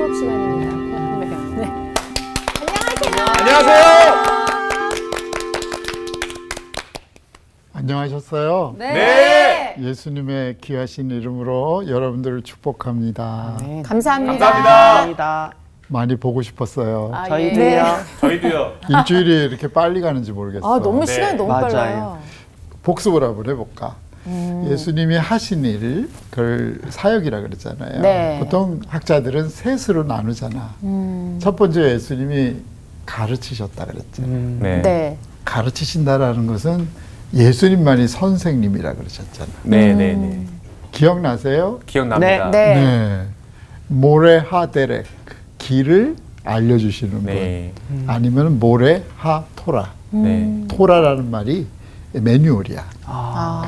수업 시간입니다. 네. 안녕하세요. 안녕하셨어요? 네. 예수님의 귀하신 이름으로 여러분들을 축복합니다. 네. 감사합니다. 감사합니다. 많이 보고 싶었어요. 저희도요. 네. 저희도요. 일주일이 이렇게 빨리 가는지 모르겠어요. 너무 시간이 너무 맞아요. 빨라요. 복습을 한번 해볼까? 예수님이 하신 일, 그걸 사역이라 그러잖아요. 네. 보통 학자들은 셋으로 나누잖아. 첫 번째 예수님이 가르치셨다 그랬잖아요. 네. 가르치신다라는 것은 예수님만이 선생님이라 그러셨잖아요. 네네네. 기억나세요? 기억납니다. 네. 네. 모레하데렉, 길을 알려주시는 네. 분. 아니면 모레하토라. 네. 토라라는 말이 매뉴얼이야.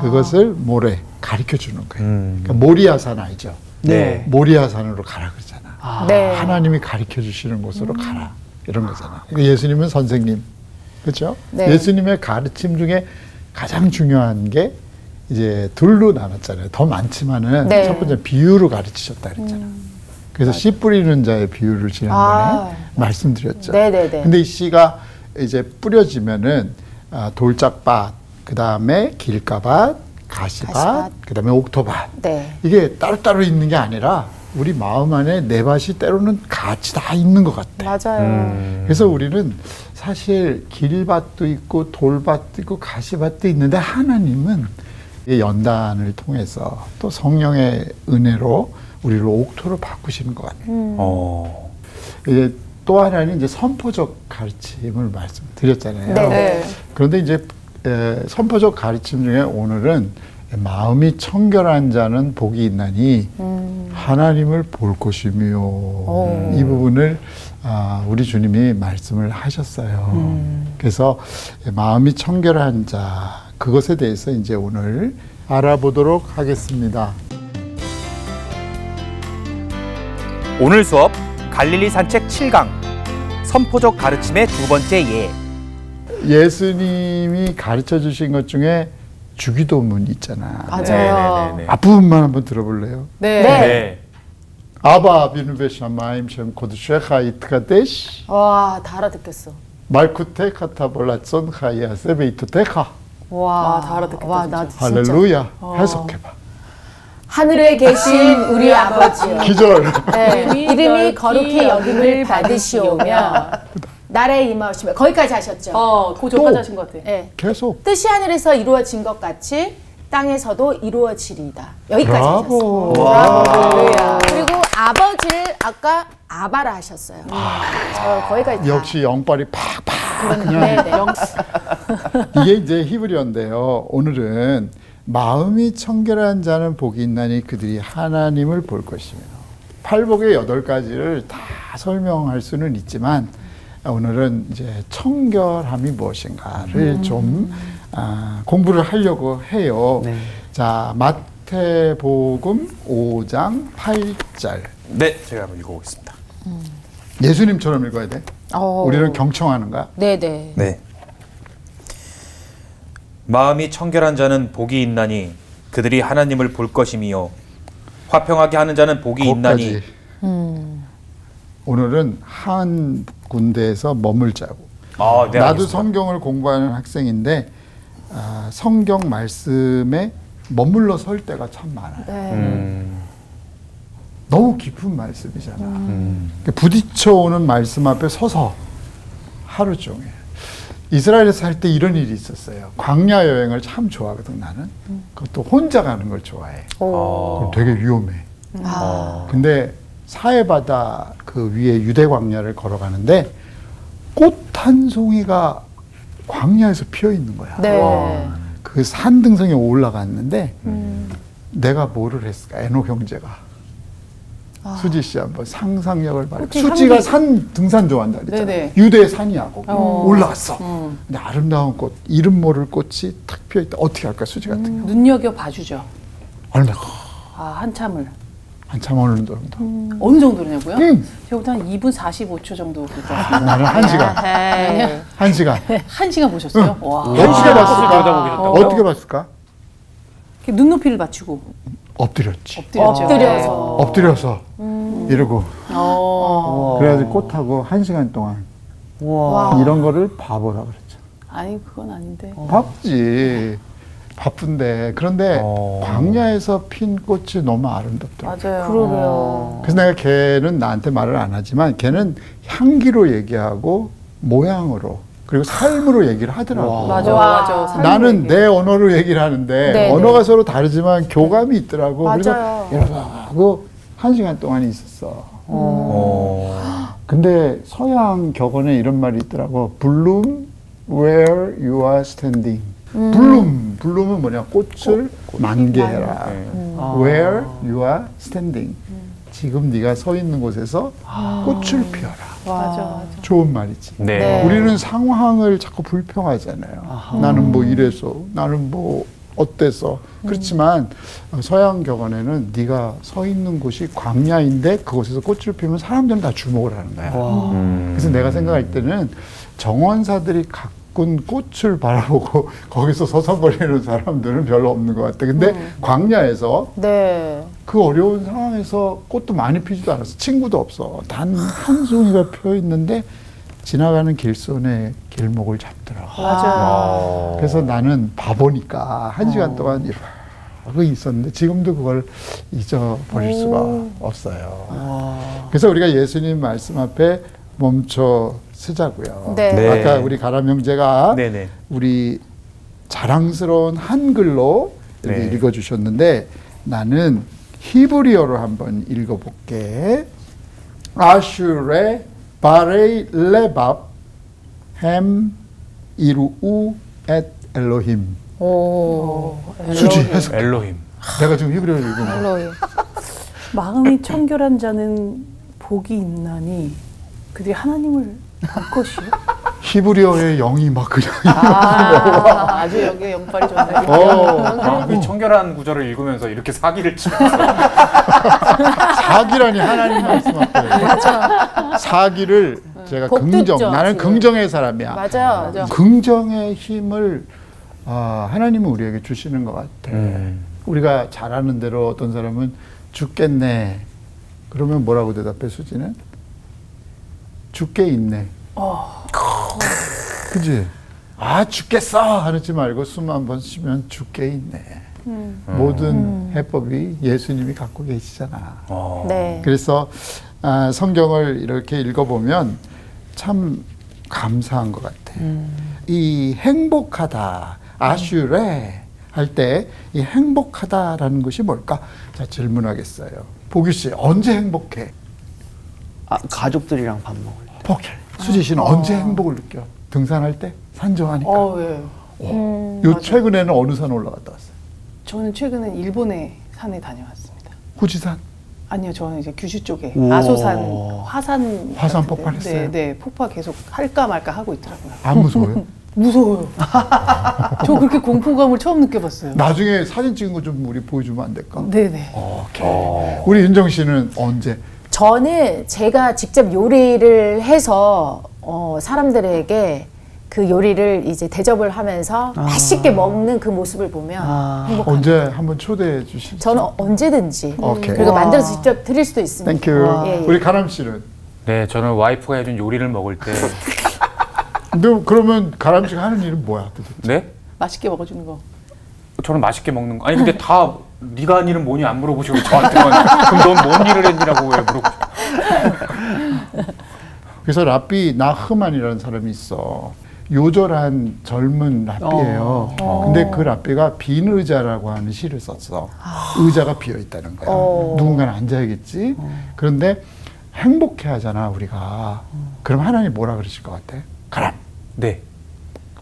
그것을 모레, 가르쳐 주는 거예요. 그러니까 모리아산 알죠? 네. 모리아산으로 가라 그러잖아. 네. 하나님이 가르쳐 주시는 곳으로 가라. 이런 거잖아. 그러니까 예수님은 선생님. 그렇죠? 네. 예수님의 가르침 중에 가장 중요한 게 이제 둘로 나눴잖아요. 더 많지만은 네. 첫 번째 비유로 가르치셨다 그랬잖아. 그래서 씨 뿌리는 자의 비유를 지난번에 말씀드렸죠. 네네네. 근데 이 씨가 이제 뿌려지면은 돌짝밭, 그 다음에 길가밭, 가시밭, 그 다음에 옥토밭. 네. 이게 따로따로 있는 게 아니라 우리 마음 안에 내 밭이 때로는 같이 다 있는 것 같아. 맞아요. 그래서 우리는 사실 길밭도 있고 돌밭도 있고 가시밭도 있는데 하나님은 이 연단을 통해서 또 성령의 은혜로 우리를 옥토로 바꾸시는 것 같아요. 이제 또 하나는 이제 선포적 가르침을 말씀드렸잖아요. 네. 그런데 이제 선포적 가르침 중에 오늘은 마음이 청결한 자는 복이 있나니 하나님을 볼 것이며 이 부분을 우리 주님이 말씀을 하셨어요. 그래서 마음이 청결한 자 그것에 대해서 이제 오늘 알아보도록 하겠습니다. 오늘 수업 갈릴리 산책 7강 선포적 가르침의 두 번째 예. 예수님이 가르쳐 주신 것 중에 주기도문 있잖아. 맞아요. 네네네. 앞부분만 한번 들어볼래요? 네. 네. 아바 아비누 베샤마임 셴 코드쉐카 이트카데시 와, 다 알아듣겠어. 말쿠테 카타볼라촌 하이아 세베이토테카 와, 다 알아듣겠다. 와, 나 진짜. 할렐루야. 해석해봐. 하늘에 계신 우리 아버지요. 기절. 네. 이름이 거룩히 여김을 받으시오며 나라에 임하시며 거기까지 하셨죠. 그 전까지 하신 것 같아. 네. 계속. 뜻이 하늘에서 이루어진 것 같이 땅에서도 이루어지리이다. 여기까지 브라보. 하셨어요. 할렐루야. 그리고 아버지를 아까 아바라 하셨어요. 거기까지 다. 역시 영빨이 팍팍. 네네. 이게 이제 히브리어인데요. 오늘은 마음이 청결한 자는 복이 있나니 그들이 하나님을 볼 것이며 팔복의 8가지를 다 설명할 수는 있지만 오늘은 이제 청결함이 무엇인가를 좀 공부를 하려고 해요. 네. 자, 마태복음 5장 8절. 네, 제가 한번 읽어보겠습니다. 예수님처럼 읽어야 돼. 우리는 경청하는 거야. 네네. 네. 마음이 청결한 자는 복이 있나니 그들이 하나님을 볼 것이며 화평하게 하는 자는 복이 있나니. 오늘은 한 군데에서 머물자고. 네, 나도 알겠습니다. 성경을 공부하는 학생인데 성경 말씀에 머물러 설 때가 참 많아요. 너무 깊은 말씀이잖아. 부딪혀오는 말씀 앞에 서서 하루 종일. 이스라엘에서 살 때 이런 일이 있었어요. 광야 여행을 참 좋아하거든 나는. 그것도 혼자 가는 걸 좋아해. 그럼 되게 위험해. 근데 사해바다 그 위에 유대 광야를 걸어가는데 꽃 한 송이가 광야에서 피어 있는 거야. 네. 그 산등성에 올라갔는데 내가 뭐를 했을까? 에노 형제가. 수지 씨 한번 상상력을 발휘. 수지가 산 등산 좋아한다 그랬잖아. 네네. 유대 산이하고 올라갔어. 근데 아름다운 꽃, 이름 모를 꽃이 탁 피어 있다. 어떻게 할까 수지 같은 경우? 눈여겨 봐주죠. 얼마? 한참을. 한참 어느 정도. 어느 정도냐고요? 응. 제가 볼때 한 2분 45초 정도 볼것 나는 1시간. 같아요. 1시간. 1시간 보셨어요? 와. 1시간 봤을까? 들여다보겠다고? 어떻게 봤을까? 눈높이를 맞추고 엎드렸지. 엎드렸죠. 엎드려서. 엎드려서. 이러고 어. 그래가지고 꽃하고 1시간 동안 와. 이런 거를 바보라 그랬죠. 아니 그건 아닌데. 바쁘지. 바쁜데 그런데 광야에서 핀 꽃이 너무 아름답더라고요. 맞아요. 그러게요. 그래서 내가 걔는 나한테 말을 안 하지만 걔는 향기로 얘기하고 모양으로 그리고 삶으로 얘기를 하더라고. 맞아, 와. 맞아. 삶을 나는 얘기해. 내 언어로 얘기를 하는데 네, 언어가 서로 다르지만 교감이 있더라고. 맞아요. 그래서 이러고 하고 1시간 동안 있었어. 근데 서양 격언에 이런 말이 있더라고. Bloom where you are standing. 블룸은 뭐냐? 꽃을 만개해라. Where you are standing. 지금 네가 서 있는 곳에서 꽃을 피워라. 맞아, 맞아. 좋은 말이지. 네. 네. 우리는 상황을 자꾸 불평하잖아요. 나는 뭐 이래서, 나는 뭐 어때서. 그렇지만 서양 격언에는 네가 서 있는 곳이 광야인데 그곳에서 꽃을 피우면 사람들은 다 주목을 하는 거야. 그래서 내가 생각할 때는 정원사들이 가꾼 꽃을 바라보고 거기서 서성거리는 사람들은 별로 없는 것 같아. 근데 광야에서 네. 그 어려운 상황에서 꽃도 많이 피지도 않았어. 친구도 없어. 단 한 송이가 피어 있는데 지나가는 길손에 길목을 잡더라고. 맞아요. 그래서 나는 바보니까 1시간 동안 이러고 있었는데 지금도 그걸 잊어버릴 수가 없어요. 그래서 우리가 예수님 말씀 앞에 멈춰 서자고요. 네. 네. 아까 우리 가람 형제가 네네. 우리 자랑스러운 한글로 이렇게 네. 읽어주셨는데 나는 히브리어로 한번 읽어볼게. 아슈레 바레이 레밥 햄 이루우 엣 엘로힘. 오. 수지 해석. 엘로힘. 내가 지금 히브리어를 읽은 거. 엘로힘. 마음이 청결한 자는 복이 있나니 그들이 하나님을 볼 것이요. 히브리어의 영이 막 그냥. 아주 여기 영빨이 좋네. 마음이 청결한 구절을 읽으면서 이렇게 사기를 치고 사기라니 하나님 말씀 앞에. 사기를 제가 복 긍정. 듣죠, 나는 지금. 긍정의 사람이야. 맞아요. 긍정의 힘을 하나님은 우리에게 주시는 것 같아. 우리가 잘하는 대로 어떤 사람은 죽겠네. 그러면 뭐라고 대답해 수지는? 죽게 있네. 그지? 죽겠어! 하지 말고 숨 한 번 쉬면 죽게 있네. 모든 해법이 예수님이 갖고 계시잖아. 네. 그래서 성경을 이렇게 읽어보면 참 감사한 것 같아. 이 행복하다, 아슈레 할 때 이 행복하다라는 것이 뭘까? 자, 질문하겠어요. 보기 씨, 언제 행복해? 가족들이랑 밥 먹을 때. 복해. 수지 씨는 언제 행복을 느껴? 등산할 때? 산정하니까. 예. 요 최근에는 어느 산 올라갔다 왔어요? 저는 최근에 일본의 산에 다녀왔습니다. 후지산? 아니요, 저는 이제 규슈 쪽에 우와. 아소산 화산 화산 같은데. 폭발했어요? 네, 폭발 계속 할까 말까 하고 있더라고요. 안 무서워요? 무서워요. 저 그렇게 공포감을 처음 느껴봤어요. 나중에 사진 찍은 거 좀 우리 보여주면 안 될까? 네네. 오케이. 우리 윤정 씨는 언제? 저는 제가 직접 요리를 해서 사람들에게 그 요리를 이제 대접을 하면서 맛있게 먹는 그 모습을 보면 행복합니다. 언제 한번 초대해 주시죠? 저는 언제든지 오케이. 그리고 만들어서 직접 드릴 수도 있습니다. 땡큐. 예, 예. 우리 가람 씨는? 네, 저는 와이프가 해준 요리를 먹을 때 근데 그러면 가람 씨가 하는 일은 뭐야? 도대체? 네? 맛있게 먹어주는 거. 저는 맛있게 먹는 거. 아니 근데 다 네가 한 일은 뭐니 안 물어보시고 저한테만 그럼 넌 뭔 일을 했니라고 왜 물어보시고. 그래서 랍비 나흐만이라는 사람이 있어. 요절한 젊은 랍비예요. 근데 그 랍비가 빈 의자라고 하는 시를 썼어. 의자가 비어 있다는 거야. 누군가는 앉아야겠지. 그런데 행복해 하잖아 우리가. 그럼 하나님 뭐라 그러실 것 같아? 가람. 네.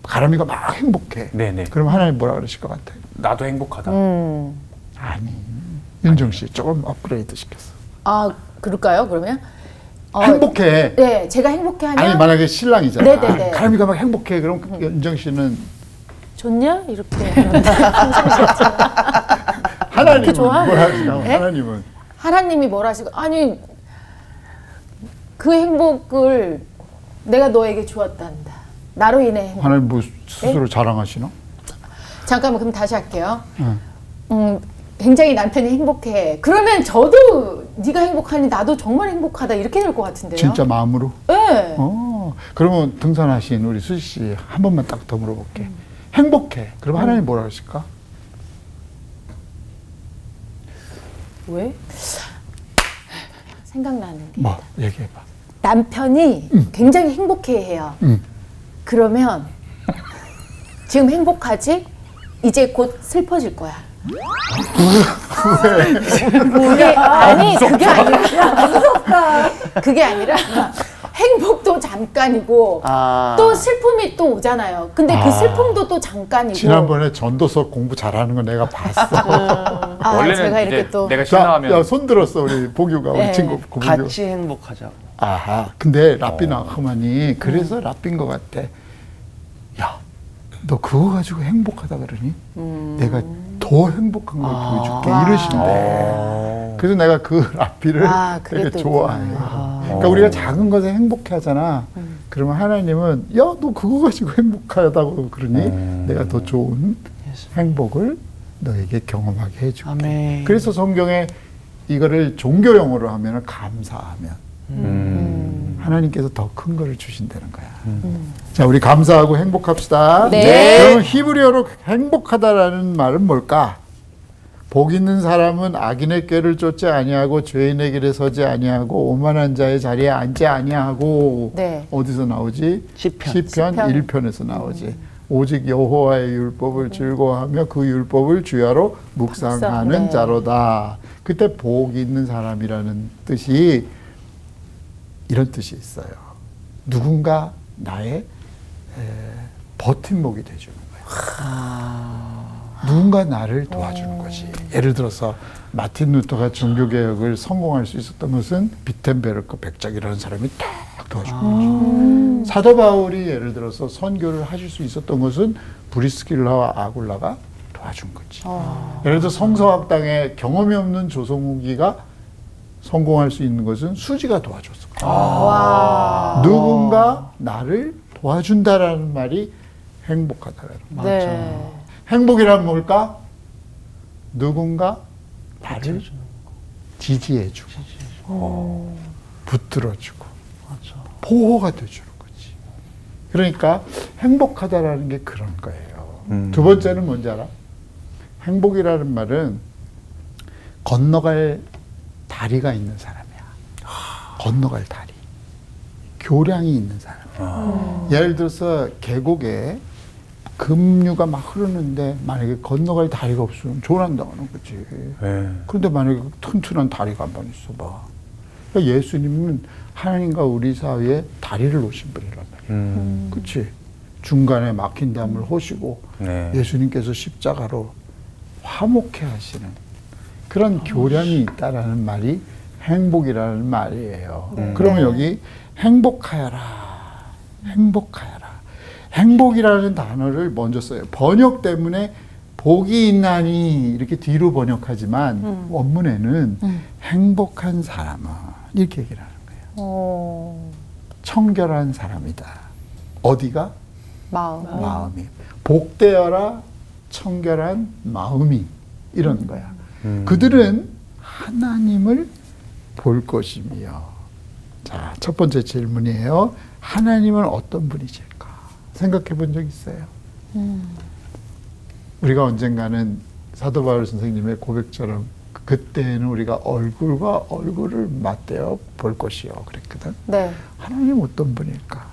가람이가 막 행복해. 네네. 그럼 하나님 뭐라 그러실 것 같아? 나도 행복하다. 아니. 윤정 씨 조금 업그레이드 시켰어. 그럴까요? 그러면 행복해. 네, 제가 행복해하면 아니 만약에 신랑이잖아. 네네네. 가람이가 막 행복해. 그럼 윤정 씨는 좋냐 이렇게 하나님은 좋아? 뭐라 하시나? 네? 하나님은 하나님이 뭐라 하시고 아니 그 행복을 내가 너에게 주었단다. 나로 인해 행복. 하나님 뭐 스스로 자랑하시나? 잠깐만 그럼 다시 할게요. 굉장히 남편이 행복해. 그러면 저도 네가 행복하니 나도 정말 행복하다 이렇게 될 것 같은데요. 진짜 마음으로? 네. 그러면 등산하신 우리 수지 씨 한 번만 딱 더 물어볼게. 행복해. 그럼 하나님 뭐라 하실까? 왜? 생각나는 게 뭐 얘기해봐. 남편이 굉장히 행복해해요. 그러면 지금 행복하지? 이제 곧 슬퍼질 거야. 그게 아니 그게 아니라 무섭다. 그게 아니라 행복도 잠깐이고 또 슬픔이 또 오잖아요. 근데 그 슬픔도 또 잠깐이고. 지난번에 전도서 공부 잘하는 거 내가 봤어. 원래는 제가 이제 이렇게 또 내가 신나하면 야, 손 들었어 우리 보규가 우리 네. 친구 보규. 같이 행복하자고. 아하. 근데 라삐나 허만이 그래서 라삐인 것 같아. 야, 너 그거 가지고 행복하다 그러니? 내가 더 행복한 걸 보여줄게 이러신대. 그래서 내가 그 라삐를 되게 좋아해요. 그러니까 우리가 작은 것에 행복해 하잖아. 그러면 하나님은 야, 너 그거 가지고 행복하다고 그러니 내가 더 좋은 행복을 너에게 경험하게 해줄게. 아멘. 그래서 성경에 이거를 종교 용어로 하면 감사하면 하나님께서 더 큰 거를 주신다는 거야. 자, 우리 감사하고 행복합시다. 네. 그럼 히브리어로 행복하다라는 말은 뭘까? 복 있는 사람은 악인의 꾀를 쫓지 아니하고 죄인의 길에 서지 아니하고 오만한 자의 자리에 앉지 아니하고. 네. 어디서 나오지? 시편 1편에서 나오지. 오직 여호와의 율법을 즐거워하며 그 율법을 주야로 묵상하는 네. 자로다. 그때 복 있는 사람이라는 뜻이 이런 뜻이 있어요. 누군가 나의 버팀목이 돼주는 거야. 누군가 나를 도와주는 거지. 예를 들어서 마틴 루터가 종교개혁을 성공할 수 있었던 것은 비텐베르크 백작이라는 사람이 딱 도와준 거죠. 사도 바울이 예를 들어서 선교를 하실 수 있었던 것은 브리스길라와 아굴라가 도와준 거지. 예를 들어 성서학당에 경험이 없는 조성욱이가 성공할 수 있는 것은 수지가 도와줬을 거야. 누군가 나를 도와준다라는 말이 행복하다라는 말. 네. 행복이란 뭘까? 누군가 나를 지지해주고 붙들어주고 보호가 돼주는 거지. 그러니까 행복하다라는 게 그런 거예요. 두 번째는 뭔지 알아? 행복이라는 말은 건너갈 다리가 있는 사람이야. 건너갈 다리. 교량이 있는 사람이야. 예를 들어서 계곡에 급류가 막 흐르는데 만약에 건너갈 다리가 없으면 조난당하는 거지. 네. 그런데 만약에 튼튼한 다리가 한번 있어봐. 그러니까 예수님은 하나님과 우리 사이에 다리를 놓으신 분이란 말이야. 그렇지? 중간에 막힌 담을 호시고 네. 예수님께서 십자가로 화목해 하시는 그런 교량이 있다라는 말이 행복이라는 말이에요. 그러면 여기 행복하여라. 행복하여라. 행복이라는 단어를 먼저 써요. 번역 때문에 복이 있나니 이렇게 뒤로 번역하지만 원문에는 행복한 사람은 이렇게 얘기를 하는 거예요. 청결한 사람이다. 어디가? 마음이. 복되어라 청결한 마음이 이런 거야. 그들은 하나님을 볼 것이며. 자, 첫 번째 질문이에요. 하나님은 어떤 분이실까? 생각해 본 적 있어요? 우리가 언젠가는 사도 바울 선생님의 고백처럼 그때는 우리가 얼굴과 얼굴을 맞대어 볼 것이요 그랬거든. 네. 하나님 어떤 분일까?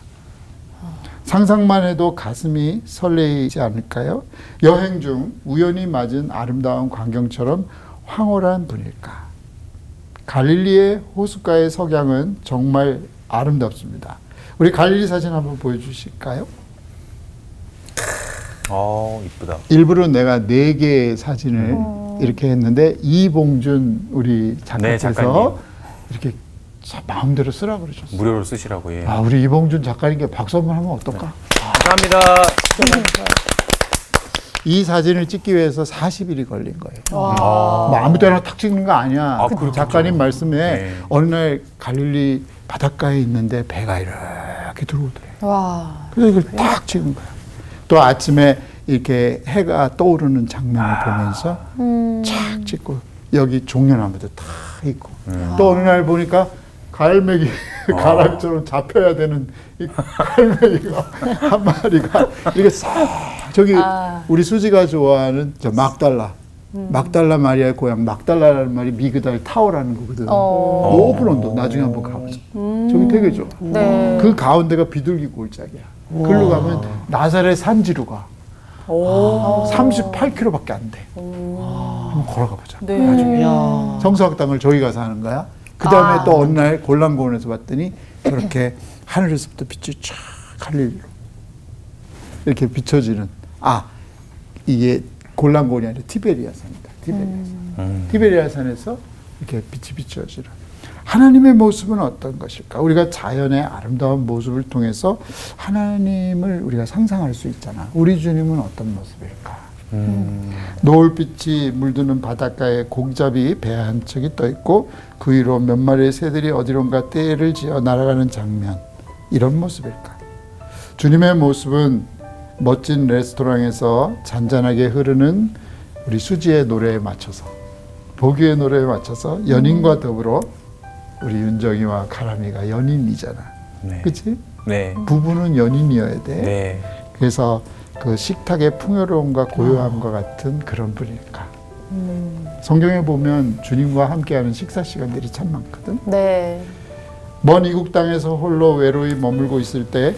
상상만 해도 가슴이 설레이지 않을까요? 여행 중 우연히 맞은 아름다운 광경처럼 황홀한 분일까? 갈릴리의 호숫가의 석양은 정말 아름답습니다. 우리 갈릴리 사진 한번 보여주실까요? 이쁘다. 일부러 내가 4개의 사진을 이렇게 했는데 이봉준 우리 작가께서 작가님. 이렇게 마음대로 쓰라 그러셨어요. 무료로 쓰시라고. 예. 우리 이봉준 작가님께 박수 한번 하면 어떨까? 감사합니다. 이 사진을 찍기 위해서 40일이 걸린 거예요. 뭐 아무 때나 탁 찍는 거 아니야. 그렇죠. 작가님 말씀에 네. 어느 날 갈릴리 바닷가에 있는데 배가 이렇게 들어오더래. 와. 그래서 이걸 딱 찍은 거야. 또 아침에 이렇게 해가 떠오르는 장면을 보면서 착 찍고 여기 종려나무도 다 있고 또 어느 날 보니까 갈매기 가락처럼 잡혀야 되는 이 갈매기가 한 마리가 이렇게 싹 저기 우리 수지가 좋아하는 저 막달라 마리아의 고향 막달라라는 말이 미그달 타워라는 거거든. 높은 언덕 나중에 한번 가보자. 저기 되게 좋아. 네. 그 가운데가 비둘기 골짜기야. 글로 가면 나사렛 산지로 가. 38km밖에 안 돼. 한번 걸어가 보자. 네. 나중에. 야. 성서학당을 저기 가서 하는 거야. 그 다음에 또 어느 날 골란공원에서 봤더니 저렇게 하늘에서부터 빛이 쫙 갈릴리로 이렇게 비춰지는 이게 골란공원이 아니라 티베리아산이다. 티베리아산에서 이렇게 빛이 비춰지는 하나님의 모습은 어떤 것일까? 우리가 자연의 아름다운 모습을 통해서 하나님을 우리가 상상할 수 있잖아. 우리 주님은 어떤 모습일까? 노을빛이 물드는 바닷가에 고기잡이 배 한 척이 떠 있고 그 위로 몇 마리의 새들이 어디론가 떼를 지어 날아가는 장면, 이런 모습일까? 주님의 모습은 멋진 레스토랑에서 잔잔하게 흐르는 우리 수지의 노래에 맞춰서, 보기의 노래에 맞춰서 연인과 더불어 우리 윤정이와 가람이가 연인이잖아. 네. 그치? 네. 부부는 연인이어야 돼. 네. 그래서 그 식탁의 풍요로움과 고요함과 같은 그런 분일까? 성경에 보면 주님과 함께하는 식사 시간들이 참 많거든. 네. 먼 이국 땅에서 홀로 외로이 머물고 있을 때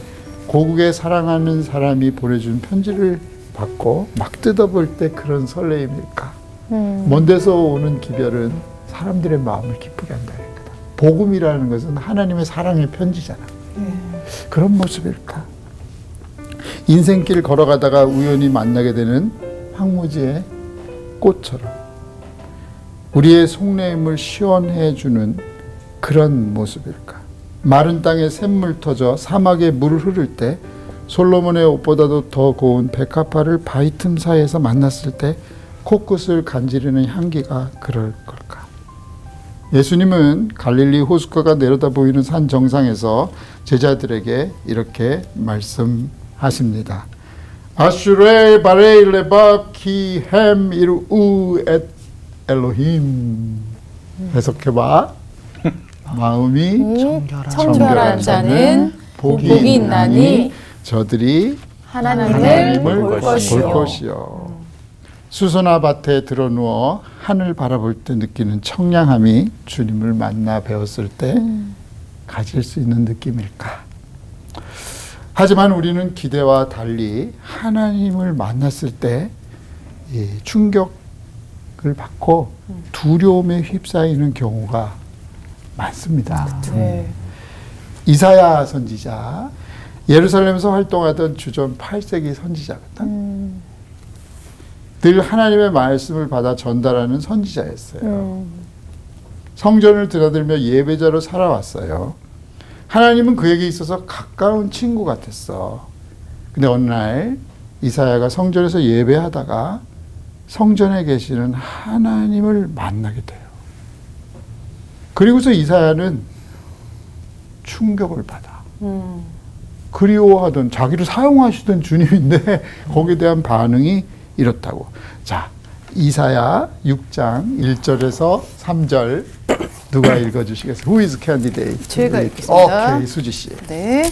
고국에 사랑하는 사람이 보내준 편지를 받고 막 뜯어볼 때 그런 설레임일까? 먼 데서 오는 기별은 사람들의 마음을 기쁘게 한다는 거다. 복음이라는 것은 하나님의 사랑의 편지잖아. 그런 모습일까? 인생길 걸어가다가 우연히 만나게 되는 황무지의 꽃처럼 우리의 속내임을 시원해 주는 그런 모습일까? 마른 땅에 샘물 터져 사막에 물 흐를 때 솔로몬의 옷보다도 더 고운 백합화를 바위 틈 사이에서 만났을 때 코끝을 간지르는 향기가 그럴 걸까? 예수님은 갈릴리 호숫가가 내려다 보이는 산 정상에서 제자들에게 이렇게 말씀하십니다. 아슈레 바레이 레바 키햄 이루 엣 엘로힘. 해석해봐. 마음이 청결한 자는 복이 있나니 저들이 하나님을 볼 것이요. 수선화 밭에 드러누워 하늘 바라볼 때 느끼는 청량함이 주님을 만나 배웠을 때 가질 수 있는 느낌일까? 하지만 우리는 기대와 달리 하나님을 만났을 때 충격을 받고 두려움에 휩싸이는 경우가 많습니다. 네. 이사야 선지자, 예루살렘에서 활동하던 주전 8세기 선지자거든. 늘 하나님의 말씀을 받아 전달하는 선지자였어요. 성전을 드나들며 예배자로 살아왔어요. 하나님은 그에게 있어서 가까운 친구 같았어. 근데 어느 날 이사야가 성전에서 예배하다가 성전에 계시는 하나님을 만나게 돼요. 그리고서 이사야는 충격을 받아. 그리워하던, 자기를 사용하시던 주님인데 거기에 대한 반응이 이렇다고. 자, 이사야 6장 1절에서 3절 누가 읽어주시겠어요? Who is candidate? 제가 읽겠습니다. 오케이, 수지 씨. 네.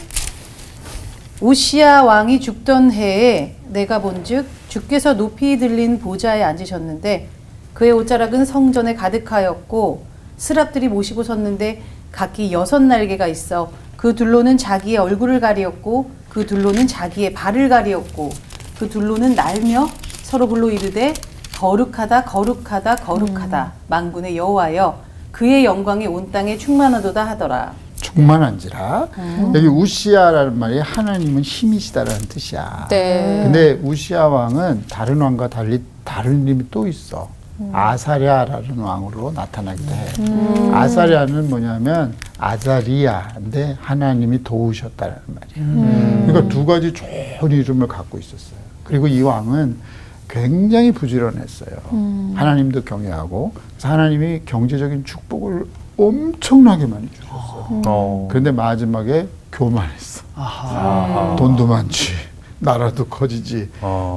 우시야 왕이 죽던 해에 내가 본즉 주께서 높이 들린 보좌에 앉으셨는데 그의 옷자락은 성전에 가득하였고 스랍들이 모시고 섰는데 각기 6날개가 있어 그 둘로는 자기의 얼굴을 가리었고 그 둘로는 자기의 발을 가리었고 그 둘로는 날며 서로 불러 이르되 거룩하다 거룩하다 거룩하다 만군의 여호와여 그의 영광이 온 땅에 충만하도다 하더라. 충만한지라. 여기 우시야라는 말이 하나님은 힘이시다라는 뜻이야. 네. 근데 우시야 왕은 다른 왕과 달리 다른 이름이 또 있어. 아사랴라는 왕으로 나타나기도 해. 아사랴는 뭐냐면 아자리야인데 하나님이 도우셨다는 말이야. 그러니까 두 가지 좋은 이름을 갖고 있었어요. 그리고 이 왕은 굉장히 부지런했어요. 하나님도 경외하고 그래서 하나님이 경제적인 축복을 엄청나게 많이 주셨어요. 그런데 마지막에 교만했어. 돈도 많지, 나라도 커지지.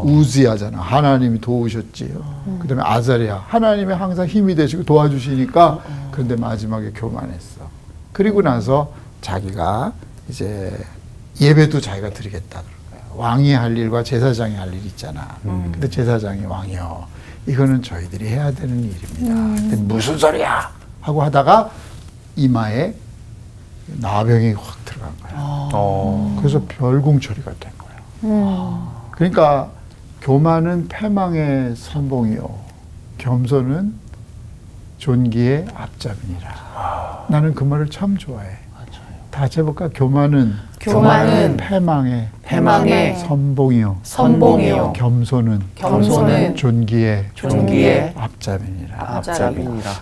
우지야잖아. 하나님이 도우셨지요. 그다음에 아자리야. 하나님이 항상 힘이 되시고 도와주시니까 그런데 마지막에 교만했어. 그리고 나서 자기가 이제 예배도 자기가 드리겠다. 왕이 할 일과 제사장이 할 일 있잖아. 근데 제사장이 왕이요. 이거는 저희들이 해야 되는 일입니다. 근데 무슨 소리야? 하고 하다가 이마에 나병이 확 들어간 거야. 그래서 별궁 처리가 된 거야. 그러니까 교만은 패망의 선봉이요. 겸손은 존귀의 앞잡이니라. 나는 그 말을 참 좋아해. 다시 해볼까? 교만은 패망의 선봉이요. 겸손은 존귀의 앞잡이니라.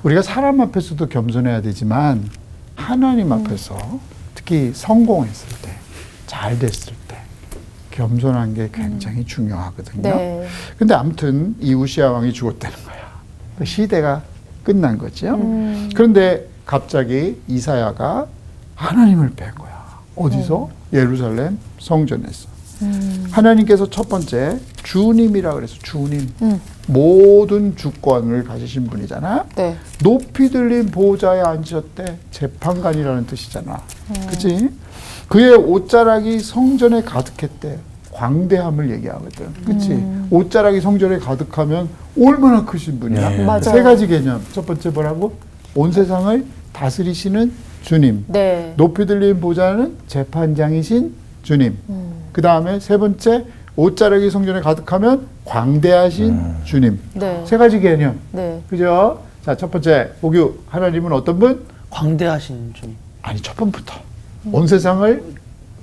우리가 사람 앞에서도 겸손해야 되지만 하나님 앞에서 특히 성공했을 때, 잘 됐을 때 겸손한 게 굉장히 중요하거든요. 네. 근데 아무튼 이 우시야 왕이 죽었다는 거야. 그 시대가 끝난 거죠. 그런데 갑자기 이사야가 하나님을 뺀 거야. 어디서? 예루살렘 성전에서. 하나님께서 첫 번째 주님이라 그래서 주님. 모든 주권을 가지신 분이잖아. 네. 높이 들린 보좌에 앉으셨대. 재판관이라는 뜻이잖아. 그치? 그의 옷자락이 성전에 가득했대. 광대함을 얘기하거든. 그치? 옷자락이 성전에 가득하면 얼마나 크신 분이야. 네. 세 가지 개념. 첫 번째 뭐라고? 온 세상을 다스리시는 주님. 네. 높이 들린 보좌는 재판장이신 주님. 그 다음에 세 번째, 옷자락이 성전에 가득하면 광대하신 주님. 네. 세 가지 개념. 네. 그죠? 자, 첫 번째, 보규. 하나님은 어떤 분? 광대하신 주님. 아니, 첫 번부터. 온 세상을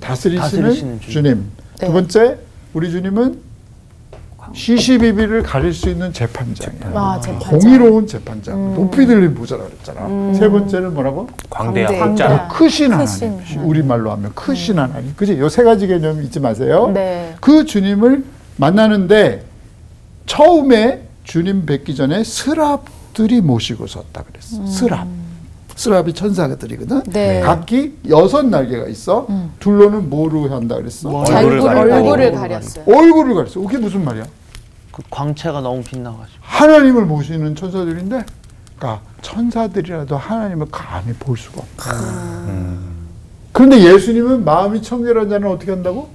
다스리시는 주님. 네. 두 번째, 우리 주님은 시시비비를 가릴 수 있는 재판장이야. 공의로운 재판장. 높이 들린 보좌라 그랬잖아. 세 번째는 뭐라고? 광대한 크신 하나님. 우리말로 하면 크신 하나님. 그치? 요 세 가지 개념 잊지 마세요. 네. 그 주님을 만나는데 처음에 주님 뵙기 전에 스랍들이 모시고 섰다 그랬어. 스랍이 천사들이거든. 네. 각기 6날개가 있어. 둘로는 뭐로 한다 그랬어? 얼굴을 가렸어요. 얼굴을 가렸어. 그게 무슨 말이야? 그 광채가 너무 빛나가지고. 하나님을 모시는 천사들인데, 그러니까 천사들이라도 하나님을 감히 볼 수가 없다. 그런데 예수님은 마음이 청결한 자는 어떻게 한다고?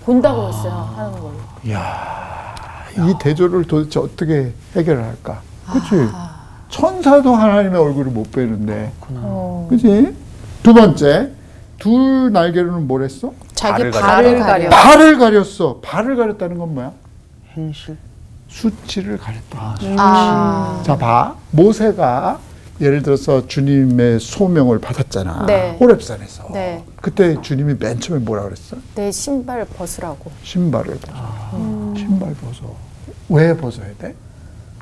본다고 했어요. 하는 걸. 이야, 이 대조를 도대체 어떻게 해결을 할까? 그렇지? 천사도 하나님의 얼굴을 못 뵈는데, 그렇지? 두 번째, 둘 날개로는 뭘 했어? 자기 발을 가렸어. 발을 가렸어. 발을 가렸다는 건 뭐야? 행실. 수치를 가렸다. 자, 봐. 모세가 예를 들어서 주님의 소명을 받았잖아. 네. 호렙산에서. 네. 그때 주님이 맨 처음에 뭐라 그랬어? 내 신발 벗으라고. 신발을 벗어. 신발 벗어. 왜 벗어야 돼?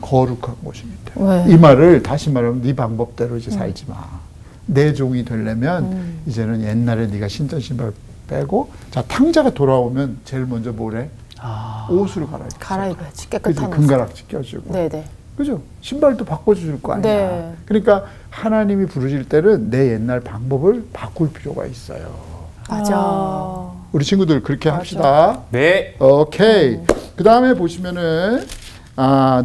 거룩한 곳이기 때문에. 이 말을 다시 말하면 네 방법대로 이제 살지 마. 내 종이 되려면 이제는 옛날에 네가 신던 신발 빼고, 자, 탕자가 돌아오면 제일 먼저 뭐래? 옷을 갈아입어야지. 깨끗한 옷. 금가락지 껴주고. 네네. 그죠? 신발도 바꿔줄 거 아니야. 네. 그러니까 하나님이 부르실 때는 내 옛날 방법을 바꿀 필요가 있어요. 맞아. 우리 친구들 그렇게 합시다. 네. 오케이. 그 다음에 보시면은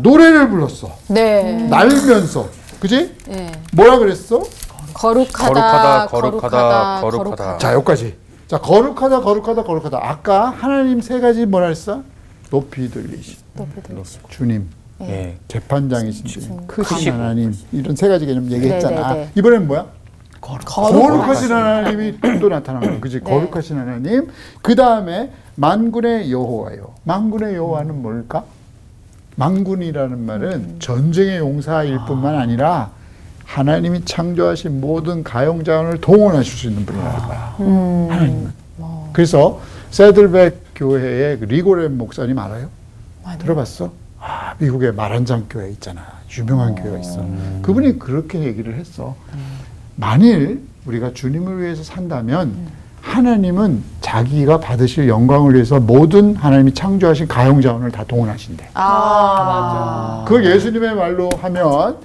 노래를 불렀어. 네. 날면서. 그지? 네. 뭐라 그랬어? 거룩하다. 자, 여기까지. 자, 거룩하다. 아까 하나님 세 가지 뭐라 했어? 높이 들리신 주님. 네. 재판장이신 주님. 크신 하나님. 이런 세 가지 개념 얘기했잖아. 네네네. 이번엔 뭐야? 거룩하신 하나님이 또 나타나는 거야. 그치? 네. 거룩하신 하나님. 그 다음에 만군의 여호와요. 만군의 여호와는 뭘까? 만군이라는 말은 전쟁의 용사일 뿐만 아니라 하나님이 창조하신 모든 가용자원을 동원하실 수 있는 분이라는 거야. 하나님은. 그래서 세들백 교회의 리고렌 목사님 알아요? 들어봤어? 미국의 마란장 교회 있잖아. 유명한 교회가 있어. 그분이 그렇게 얘기를 했어. 만일 우리가 주님을 위해서 산다면 하나님은 자기가 받으실 영광을 위해서 모든 하나님이 창조하신 가용자원을 다 동원하신대. 맞아. 그 예수님의 말로 하면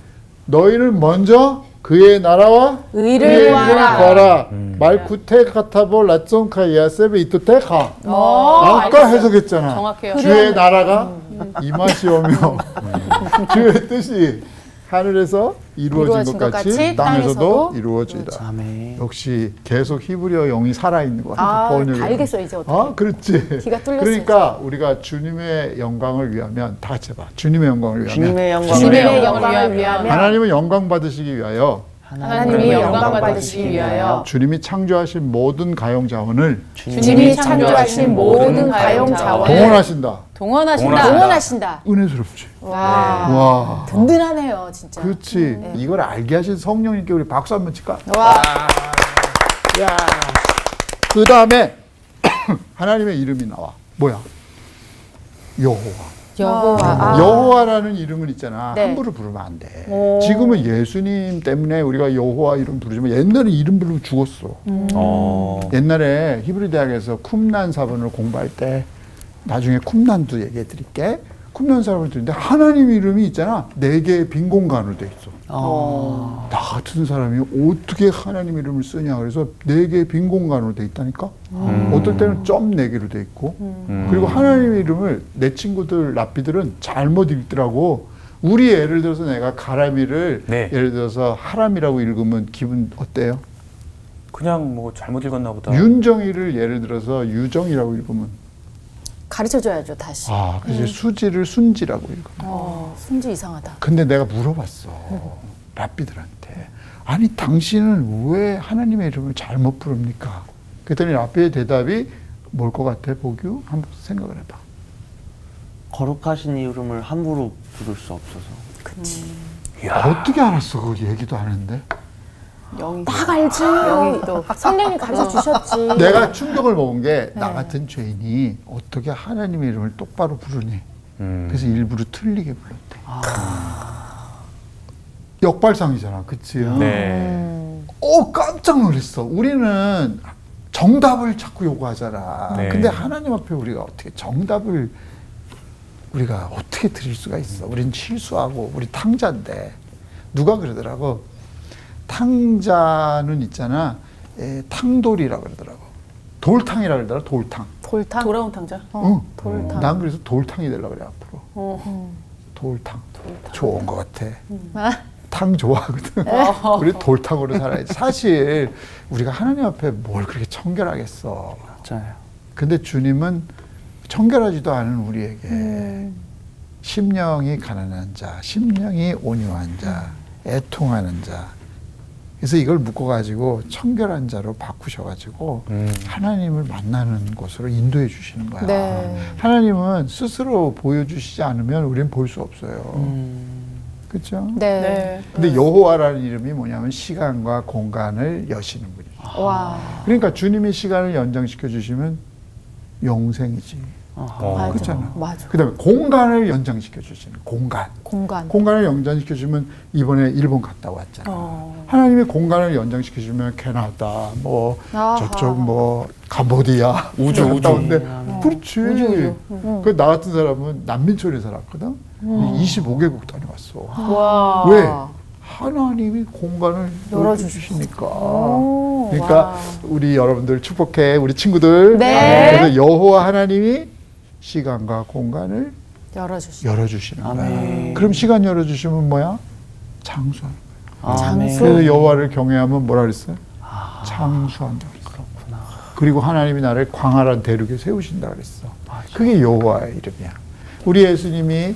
너희는 먼저 그의 나라와 의를 구하라. 말쿠테 카타보 라zon카이아 세베 이토테카. 아까 알겠어요. 해석했잖아. 정확해요. 주의 나라가 임하시 오며 주의 뜻이 하늘에서 이루어진 것 같이 땅에서도 이루어지리라. 아멘. 역시 계속 히브리어 영이 살아있는 것 같아. 번역이. 다 알겠어 이제 어떻게. 아, 그렇지. 귀가 뚫렸어요. 그러니까 우리가 주님의 영광을 위하면 다 같이 해봐. 주님의 영광을 위하면. 주님의 영광을 주님의 위하여 영광을 위하면 하나님은 영광 받으시기 위하여 하나님이 영광 받으시기 위하여 주님이 창조하신 모든 가용 자원을 주님이 창조하신 모든 가용 자원을 동원하신다. 동원하신다. 은혜스럽지. 와, 와. 든든하네요 진짜. 그렇지. 이걸 알게 하신 성령님께 우리 박수 한번 칠까? 와, 야. 그 다음에 하나님의 이름이 나와. 뭐야? 여호와. 여호와. 여호와라는 이름은 있잖아. 네. 함부로 부르면 안 돼. 지금은 예수님 때문에 우리가 여호와 이름 부르지만 옛날에 이름 부르면 죽었어. 옛날에 히브리 대학에서 쿰난 사본을 공부할 때 나중에 쿰난도 얘기해 드릴게. 쿰난 사본을 듣는데 하나님 이름이 있잖아. 4개의 빈 공간으로 돼 있어. 나 같은 사람이 어떻게 하나님 이름을 쓰냐. 그래서 4개의 빈 공간으로 돼 있다니까. 어떨 때는 점 4개로 돼 있고. 그리고 하나님 이름을 내 친구들 랍비들은 잘못 읽더라고. 우리 예를 들어서 내가 가라미를 네. 예를 들어서 하람이라고 읽으면 기분 어때요? 그냥 뭐 잘못 읽었나 보다. 윤정이를 예를 들어서 유정이라고 읽으면 가르쳐줘야죠 다시. 그래서 수지를 순지라고 읽으면. 순지 이상하다. 근데 내가 물어봤어. 랍비들한테. 아니 당신은 왜 하나님의 이름을 잘못 부릅니까? 그랬더니 랍비의 대답이 뭘 것 같아? 보규? 한번 생각을 해봐. 거룩하신 이름을 함부로 부를 수 없어서. 그치. 어떻게 알았어? 그 얘기도 하는데. 딱 알지. 성령이 가르쳐 주셨지. 내가 충격을 먹은 게 나 같은 죄인이 어떻게 하나님의 이름을 똑바로 부르니. 그래서 일부러 틀리게 불렀대. 역발상이잖아. 그치? 네. 깜짝 놀랐어. 우리는 정답을 자꾸 요구하잖아. 네. 근데 하나님 앞에 우리가 어떻게 정답을 우리가 어떻게 드릴 수가 있어. 우린 실수하고 우리 탕자인데. 누가 그러더라고. 탕자는 있잖아. 탕돌이라고 그러더라고. 돌탕이라고 그러더라. 돌탕. 돌탕. 돌아온 탕자. 응. 돌탕. 난 그래서 돌탕이 되려고 그래 앞으로. 돌탕. 좋은 것 같아. 탕 좋아하거든. 우리 돌탕으로 살아야지. 사실 우리가 하나님 앞에 뭘 그렇게 청결하겠어. 맞아요. 근데 주님은 청결하지도 않은 우리에게 심령이 가난한 자, 심령이 온유한 자, 애통하는 자. 그래서 이걸 묶어가지고 청결한 자로 바꾸셔가지고 하나님을 만나는 곳으로 인도해 주시는 거야. 네. 하나님은 스스로 보여주시지 않으면 우리는 볼 수 없어요. 그렇죠? 네. 근데 여호와라는 이름이 뭐냐면 시간과 공간을 여시는 분이에요. 와. 그러니까 주님이 시간을 연장시켜 주시면 영생이지. 맞아. 그렇잖아. 맞아. 그다음에 공간을 연장시켜 주시는 공간. 공간을 연장시켜 주면 이번에 일본 갔다 왔잖아. 하나님이 공간을 연장시켜 주면 캐나다, 뭐 저쪽 뭐 캄보디아, 우주 갔다 온데 그렇지. 그 나 같은 사람은 난민촌에 살았거든. 25개국 다녀왔어. 와. 왜? 하나님이 공간을 열어주시니까. 그러니까 와. 우리 여러분들 축복해, 우리 친구들. 네. 그래서 여호와 하나님이 시간과 공간을 열어주시는 거야. 아멘. 그럼 시간 열어주시면 뭐야? 장수하는 거야. 장수. 그래서 여호와를 경외하면 뭐라 그랬어요? 장수한다 그랬어. 그렇구나. 그리고 하나님이 나를 광활한 대륙에 세우신다 그랬어. 그게 여호와의 이름이야. 우리 예수님이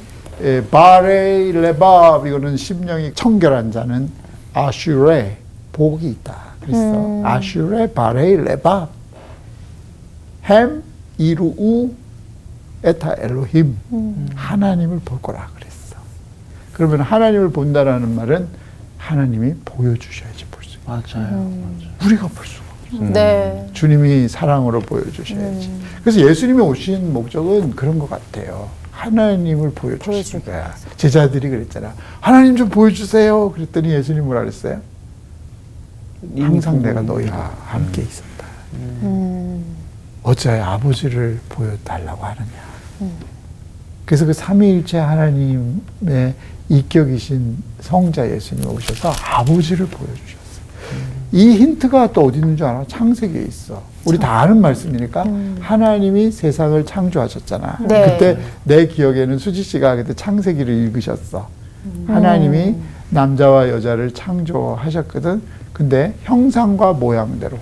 바레이 레밥, 이거는 심령이 청결한 자는 아슈레, 복이 있다 그랬어. 아슈레 바레이 레밥 햄 이루우 에타 엘로힘, 하나님을 볼 거라 그랬어. 그러면 하나님을 본다라는 말은 하나님이 보여주셔야지 볼 수 있어. 맞아요. 우리가 볼 수가 없어. 네. 주님이 사랑으로 보여주셔야지. 그래서 예수님이 오신 목적은 그런 것 같아요. 하나님을 보여주시는 거야. 제자들이 그랬잖아. 하나님 좀 보여주세요. 그랬더니 예수님 뭐라 그랬어요? 항상 내가 너희와 함께 있었다. 어찌하여 아버지를 보여달라고 하느냐. 그래서 그 삼위일체 하나님의 인격이신 성자 예수님이 오셔서 아버지를 보여주셨어요. 이 힌트가 또 어디 있는 줄 알아? 창세기에 있어. 우리 다 아는 말씀이니까 하나님이 세상을 창조하셨잖아. 네. 그때 내 기억에는 수지 씨가 그때 창세기를 읽으셨어. 하나님이 남자와 여자를 창조하셨거든. 근데 형상과 모양대로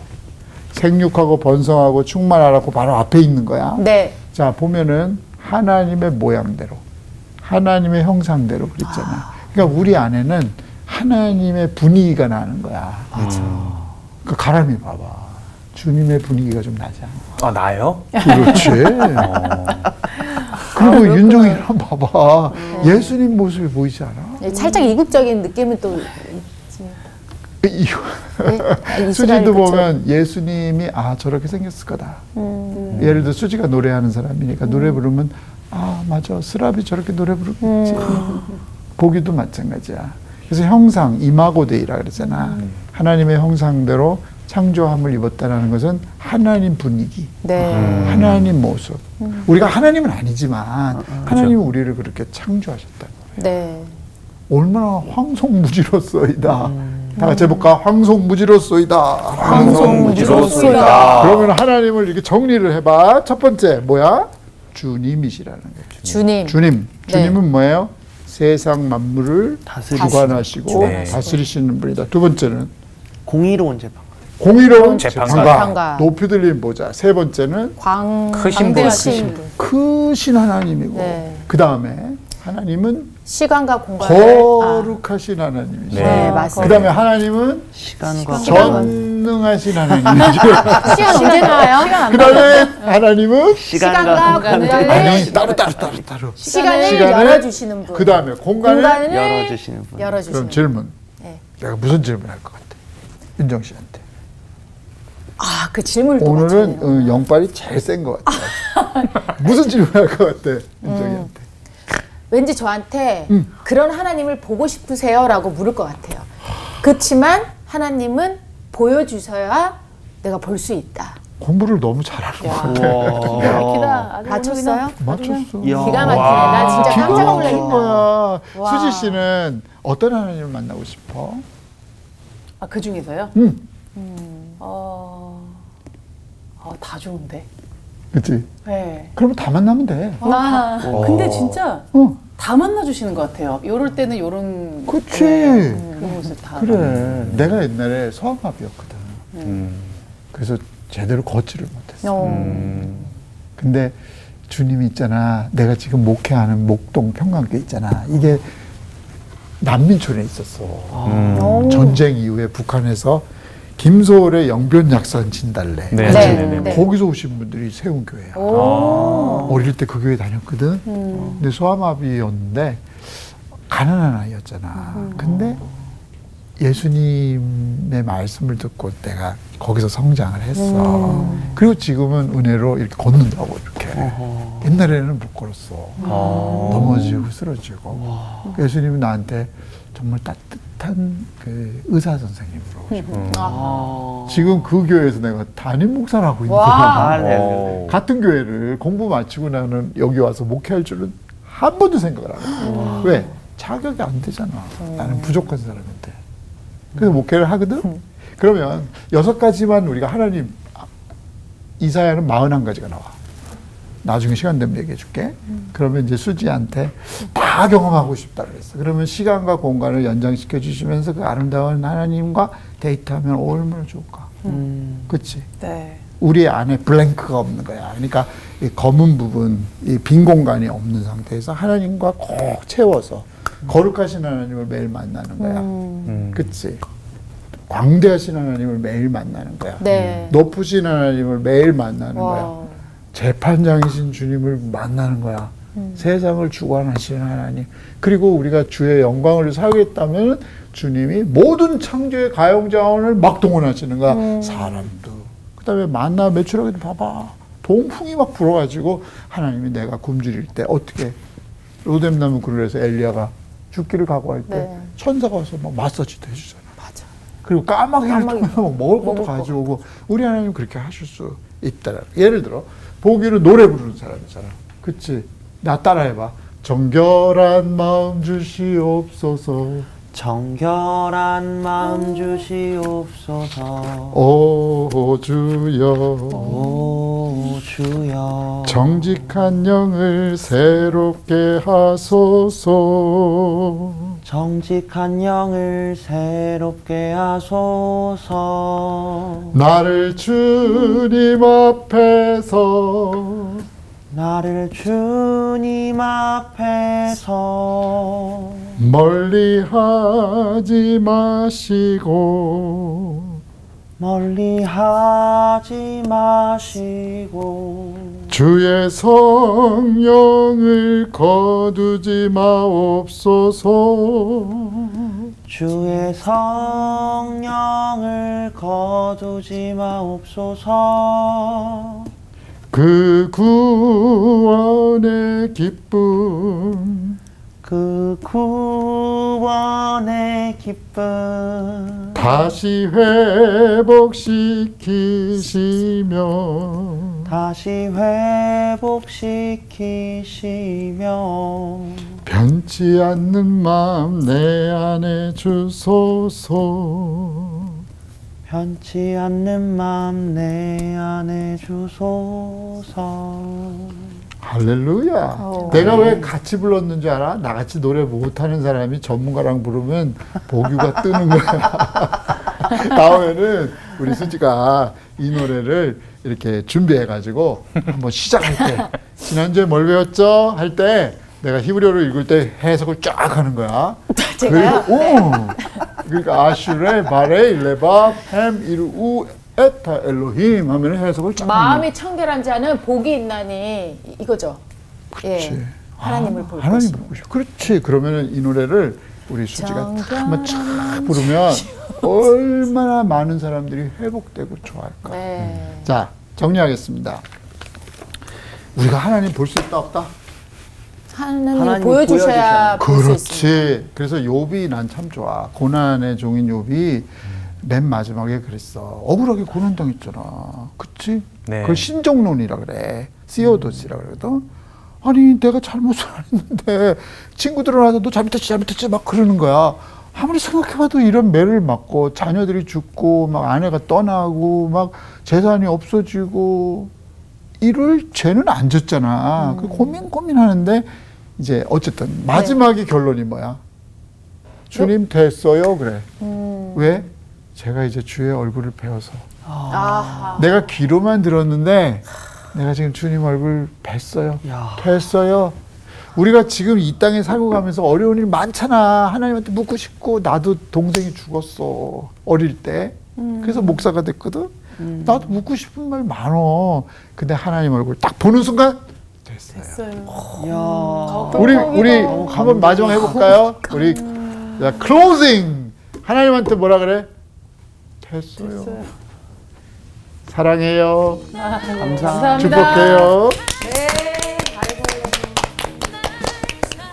생육하고 번성하고 충만하라고 바로 앞에 있는 거야. 네. 자, 보면은 하나님의 모양대로, 하나님의 형상대로 그랬잖아. 그러니까 우리 안에는 하나님의 분위기가 나는 거야. 그 가람이 봐봐. 주님의 분위기가 좀 나지 않아? 아, 나요? 그렇지. 그리고 윤종이랑 봐봐. 예수님 모습이 보이지 않아? 네, 살짝 이국적인 느낌은 또 있지. 네? 수지도 보면 예수님이 저렇게 생겼을 거다. 예를 들어 수지가 노래하는 사람이니까 노래 부르면 맞아, 스랍이 저렇게 노래 부르겠지. 보기도 마찬가지야. 그래서 형상, 이마고데이라 그러잖아. 하나님의 형상대로 창조함을 입었다는 것은 하나님 분위기, 네. 하나님 모습. 우리가 하나님은 아니지만 하나님은 우리를 그렇게 창조하셨다는 거예요. 네. 얼마나 황송무지로소이다. 다 같이 해볼까? 황송무지로소이다. 황송무지로소이다. 그러면 하나님을 이렇게 정리를 해봐. 첫 번째 뭐야? 주님이시라는 거예요. 주님. 주님. 네. 주님은 뭐예요? 세상 만물을 주관하시고 네. 다스리시는 분이다. 두 번째는 공의로운 재판. 공의로운 재판관. 재판관. 높이 들린 보좌. 세 번째는 크신 분. 크신 하나님이고 네. 그 다음에 하나님은 시간과 공간을 거룩하신 하나님이시고 네, 맞습니다. 그 다음에 하나님은 시간과 전능하신 하나님이시고 시간 언제 나와요? 그 다음에 하나님은 시간과 공간을 아니 따로 시간을 열어주시는 분. 그 다음에 공간을 열어주시는 분. 열어주시는 그럼 분. 질문. 네. 내가 무슨 질문 할 것 같아? 윤정 씨한테. 그 질문을 또 오늘은 맞추네요. 영빨이 제일 센 것 같아. 무슨 질문 할 것 같아? 윤정이한테. 왠지 저한테 그런 하나님을 보고 싶으세요? 라고 물을 것 같아요. 그렇지만 하나님은 보여주셔야 내가 볼 수 있다. 공부를 너무 잘하는 것 같아. 와. 맞췄어요? 맞췄어. 이야. 기가 막히네. 나 진짜 기가 깜짝 막힌 놀라겠다. 거야. 와. 수지 씨는 어떤 하나님을 만나고 싶어? 그 중에서요? 응. 다 좋은데. 그치? 네. 그러면 다 만나면 돼. 근데 진짜 어. 다 만나주시는 것 같아요. 요럴 때는 요런. 그치. 그 모습 다. 그래. 내가 옛날에 소아마비였거든. 그래서 제대로 걷지를 못했어. 근데 주님이 있잖아. 내가 지금 목회하는 목동 평강교회 있잖아. 이게 난민촌에 있었어. 전쟁 이후에 북한에서 김소월의 영변약산 진달래. 네. 거기서 오신 분들이 세운 교회야. 어릴 때 그 교회 다녔거든. 근데 소아마비였는데 가난한 아이였잖아. 근데 예수님의 말씀을 듣고 내가 거기서 성장을 했어. 그리고 지금은 은혜로 이렇게 걷는다고 이렇게. 옛날에는 못 걸었어. 넘어지고 쓰러지고. 예수님은 나한테 정말 따뜻한 그 의사 선생님으로 오시고. 지금 그 교회에서 내가 담임 목사를 하고 있는 거야. 같은 교회를 공부 마치고 나는 여기 와서 목회할 줄은 한 번도 생각을 안 했어. 왜? 자격이 안 되잖아. 나는 부족한 사람인데. 그래서 목회를 하거든? 그러면 6가지만 우리가 하나님, 이사야는 41가지가 나와. 나중에 시간 되면 얘기해 줄게. 그러면 이제 수지한테 다 경험하고 싶다 그랬어. 그러면 시간과 공간을 연장시켜 주시면서 그 아름다운 하나님과 데이트하면 얼마나 좋을까. 그치? 네. 우리 안에 블랭크가 없는 거야. 그러니까 이 검은 부분, 이 빈 공간이 없는 상태에서 하나님과 꼭 채워서 거룩하신 하나님을 매일 만나는 거야. 그치? 광대하신 하나님을 매일 만나는 거야. 네. 높으신 하나님을 매일 만나는 와. 거야. 재판장이신 주님을 만나는 거야. 세상을 주관하시는 하나님. 그리고 우리가 주의 영광을 살겠다면 주님이 모든 창조의 가용자원을 막 동원하시는 거야. 사람도. 그 다음에 만나 매출하기도 봐봐. 동풍이 막 불어가지고 하나님이 내가 굶주릴 때 어떻게 로뎀나무 그늘에서 엘리야가 죽기를 각오할 때 네. 천사가 와서 막 마사지도 해주잖아. 맞아. 그리고 까마귀를 통해서 막 먹을 것도 가져오고 우리 하나님 그렇게 하실 수 있다. 예를 들어 보기로 노래 부르는 사람이잖아. 그치? 나 따라해봐. 정결한 마음 주시옵소서. 정결한 마음 주시옵소서. 오 주여. 오 주여. 정직한 영을 새롭게 하소서. 정직한 영을 새롭게 하소서. 나를 주님 앞에서 나를 주님 앞에서 멀리하지 마시고 멀리하지 마시고 주의 성령을 거두지 마옵소서. 주의 성령을 거두지 마옵소서. 그 구원의 기쁨 그 구원의 기쁨 다시 회복시키시며 다시 회복시키시며 변치 않는 마음 내 안에 주소서. 변치 않는 마음 내 안에 주소서. 할렐루야. 내가 왜 같이 불렀는 줄 알아? 나같이 노래 못하는 사람이 전문가랑 부르면 보규가 뜨는 거야. 다음에는 우리 수지가 이 노래를 이렇게 준비해가지고 한번 시작할 때 지난주에 뭘 배웠죠? 할 때 내가 히브리어를 읽을 때 해석을 쫙 하는 거야. 제가요? 그리고 그러니까 아슈레 바레 레바 햄 이루 에타 엘로힘 하면 해석을 쫙 마음이 청결한 자는 복이 있나니 이거죠. 그렇지. 예. 하나님을 볼 하나님 것이다. 볼 것이다. 그렇지. 그러면은 이 노래를 우리 수지가 한번 쫙 부르면 얼마나 많은 사람들이 회복되고 좋아할까. 네. 자, 정리하겠습니다. 우리가 하나님 볼 수 있다 없다? 하나님이 하나님이 보여주셔야 볼 수 있습니다. 그렇지. 그래서 욥이 난 참 좋아. 고난의 종인 욥이 맨 마지막에 그랬어. 억울하게 고난당했잖아. 그치? 네. 그걸 신정론이라 그래. 시오도스라 그러거든. 아니 내가 잘못을 안 했는데 친구들은 와서 너 잘못했지 막 그러는 거야. 아무리 생각해봐도 이런 매를 맞고 자녀들이 죽고 막 아내가 떠나고 막 재산이 없어지고 이럴 죄는 안 졌잖아. 그 고민하는데 이제 어쨌든 마지막에 결론이 뭐야? 주님 됐어요 그래. 왜? 제가 이제 주의 얼굴을 배워서 아하. 내가 귀로만 들었는데 내가 지금 주님 얼굴 뵀어요. 야. 됐어요. 우리가 지금 이 땅에 살고 가면서 어려운 일 많잖아. 하나님한테 묻고 싶고 나도 동생이 죽었어. 어릴 때. 그래서 목사가 됐거든. 나도 묻고 싶은 말 많어. 근데 하나님 얼굴 딱 보는 순간 됐어요. 이야. 우리 한번 마지막 해볼까요? 우리 자, 클로징. 하나님한테 뭐라 그래? 됐어요. 사랑해요. 감사합니다. 축복해요.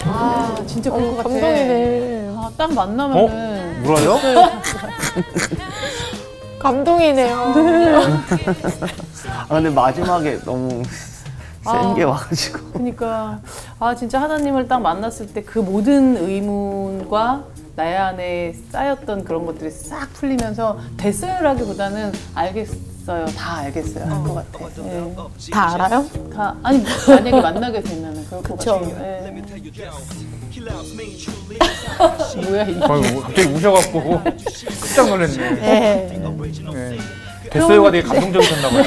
아 진짜 그럴 것 같아. 감동이네. 아, 딱 만나면은 울어요? 감동이네요. 아 근데 마지막에 너무 센 게 와가지고. 그러니까 아 진짜 하나님을 딱 만났을 때 그 모든 의문과 나의 안에 쌓였던 그런 것들이 싹 풀리면서 됐어요라기보다는 알겠어요, 다 알겠어요 할 것 같아. 예. 다 알아요? 다 아니 만약에 만나게 되면은 그럴 것 같아요. 예. 뭐야 이게? 갑자기 우셔갖고 깜짝 놀랐네. 네. 네. 됐어요가 되게 감동적이셨나 봐요.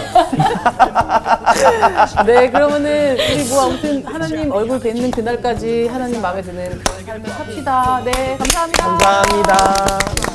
네, 그러면은 우리 뭐 아무튼 하나님 얼굴 뵙는 그날까지 하나님 마음에 드는 그런 삶을 삽시다. 네, 감사합니다. 감사합니다.